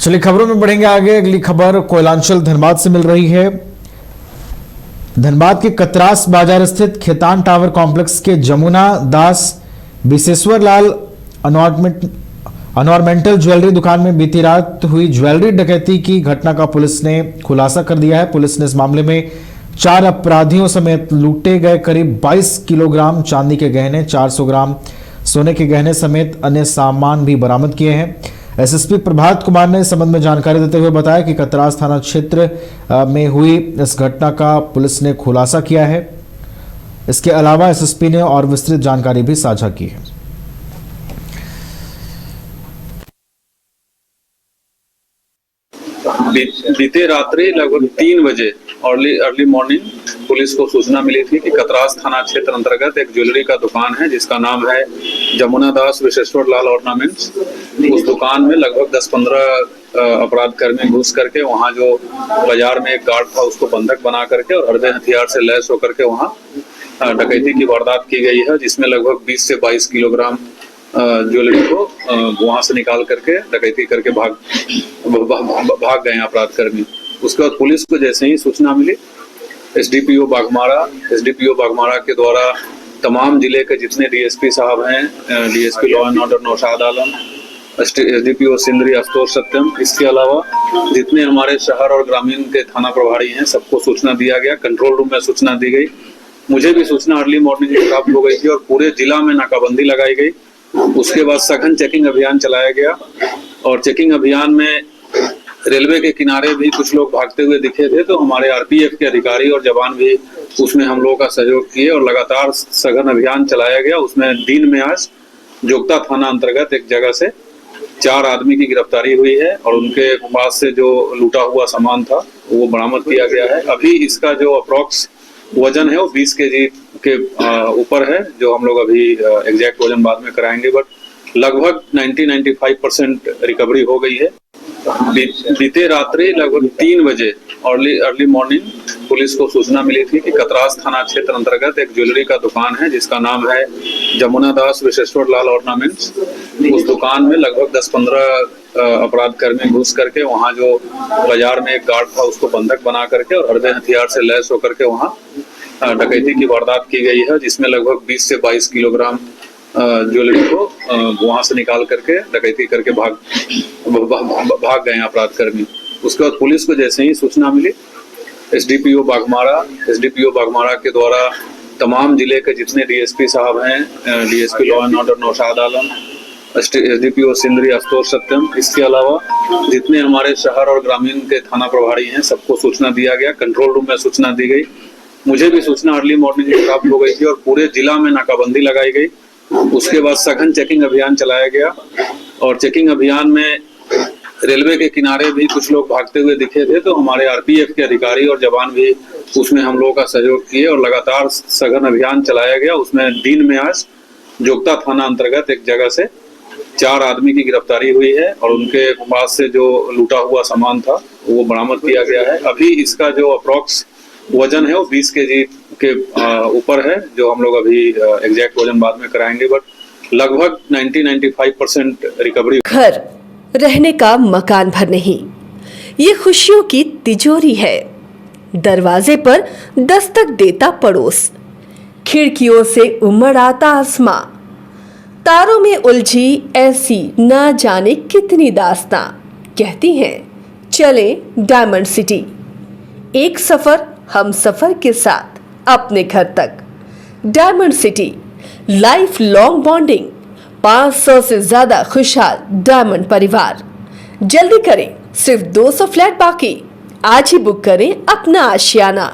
चलिए खबरों में बढ़ेंगे आगे। अगली खबर कोयलांचल धनबाद से मिल रही है। धनबाद के कतरास बाजार स्थित खेतान टावर कॉम्प्लेक्स के जमुना दास बिसेश्वर लाल ऑर्नामेंटल ज्वेलरी दुकान में बीती रात हुई ज्वेलरी डकैती की घटना का पुलिस ने खुलासा कर दिया है। पुलिस ने इस मामले में 4 अपराधियों समेत लूटे गए करीब 22 किलोग्राम चांदी के गहने, 400 ग्राम सोने के गहने समेत अन्य सामान भी बरामद किए हैं। एसएसपी प्रभात कुमार ने इस संबंध में जानकारी देते हुए बताया कि कतरास थाना क्षेत्र में हुई इस घटना का पुलिस ने खुलासा किया है। इसके अलावा एसएसपी ने और विस्तृत जानकारी भी साझा की है। बीते रात्रि लगभग 3 बजे अर्ली मॉर्निंग पुलिस को सूचना मिली थी कि कतरास थाना क्षेत्र अंतर्गत एक ज्वेलरी का दुकान है जिसका नाम है जमुना दास विशेश्वर लाल ऑर्नामेंट्स। उस दुकान में लगभग 10-15 अपराध कर्मी घुस करके वहां जो बाजार में एक गार्ड था उसको बंधक बना करके और हरदे हथियार से लैस होकर के वहां डकैती की वारदात की गई है, जिसमें लगभग 20 से 22 किलोग्राम ज्वेलरी को वहां से निकाल करके डकैती करके भाग गए अपराध कर्मी। उसके बाद पुलिस को जैसे ही सूचना मिली एसडीपीओ बाघमारा के द्वारा तमाम जिले के जितने डीएसपी साहब हैं, DSP law and order Naushad Alam, SDPO Sindri Ashutosh Satyam, इसके अलावा जितने हमारे शहर और ग्रामीण के थाना प्रभारी हैं सबको सूचना दिया गया। कंट्रोल रूम में सूचना दी गई। मुझे भी सूचना अर्ली मॉर्निंग प्राप्त हो गई थी और पूरे जिला में नाकाबंदी लगाई गई। उसके बाद सघन चेकिंग अभियान चलाया गया और चेकिंग अभियान में रेलवे के किनारे भी कुछ लोग भागते हुए दिखे थे, तो हमारे आरपीएफ के अधिकारी और जवान भी उसमें हम लोगों का सहयोग किए और लगातार सघन अभियान चलाया गया। उसमें दिन में आज जोगता थाना अंतर्गत एक जगह से 4 आदमी की गिरफ्तारी हुई है और उनके पास से जो लूटा हुआ सामान था वो बरामद किया गया है। अभी इसका जो अप्रोक्स वजन है वो 20 केजी के ऊपर है, जो हम लोग अभी एग्जैक्ट वजन बाद में कराएंगे, बट लगभग 90-95% रिकवरी हो गई है। बीते रात्रि लगभग 3 बजे अर्ली मॉर्निंग पुलिस को सूचना मिली थी कि कतरास थाना क्षेत्र अंतर्गत एक ज्वेलरी का दुकान है जिसका नाम है जमुना दास विशेश्वर लाल ऑर्नामेंट्स। उस दुकान में लगभग 10-15 अपराध कर्मी घुस करके वहां जो बाजार में एक गार्ड था उसको बंधक बना करके और हरदे हथियार से लैस होकर के वहां डकैती की वारदात की गई है, जिसमें लगभग 20 से 22 किलोग्राम ज्वेलरी को वहां से निकाल करके डकैती करके भाग गए अपराध कर्मी। उसके बाद पुलिस को जैसे ही सूचना मिली एसडीपीओ बाघमारा के द्वारा तमाम जिले के जितने डीएसपी साहब हैं, DSP law and order Naushad Alam, SDPO Sindri Ashutosh Satyam, इसके अलावा जितने हमारे शहर और ग्रामीण के थाना प्रभारी हैं सबको सूचना दिया गया। कंट्रोल रूम में सूचना दी गई। मुझे भी सूचना अर्ली मॉर्निंग प्राप्त हो गई थी और पूरे जिला में नाकाबंदी लगाई गई। उसके बाद सघन चेकिंग अभियान चलाया गया और चेकिंग अभियान में रेलवे के किनारे भी कुछ लोग भागते हुए दिखे थे, तो हमारे आरपीएफ के अधिकारी और जवान भी उसमें हम लोगों का सहयोग किए और लगातार सघन अभियान चलाया गया। उसमें दिन में आज जोगता थाना अंतर्गत एक जगह से 4 आदमी की गिरफ्तारी हुई है और उनके पास से जो लूटा हुआ सामान था वो बरामद किया गया है। अभी इसका जो अप्रोक्स वजन है वो 20 केजी के ऊपर है, जो हम लोग अभी एग्जैक्ट वजन बाद में कराएंगे, बट लगभग 90-95% रिकवरी। घर रहने का मकान भर नहीं, ये खुशियों की तिजोरी है। दरवाजे पर दस्तक देता पड़ोस, खिड़कियों से उमड़ आता आसमां, तारों में उलझी ऐसी ना जाने कितनी दास्तां। कहती हैं चले डायमंड सिटी, एक सफर हम सफर के साथ अपने घर तक। Diamond city, life long bonding, 500 से ज्यादा खुशहाल डायमंड परिवार। जल्दी करें, सिर्फ 200 फ्लैट बाकी। आज ही बुक करें अपना आशियाना।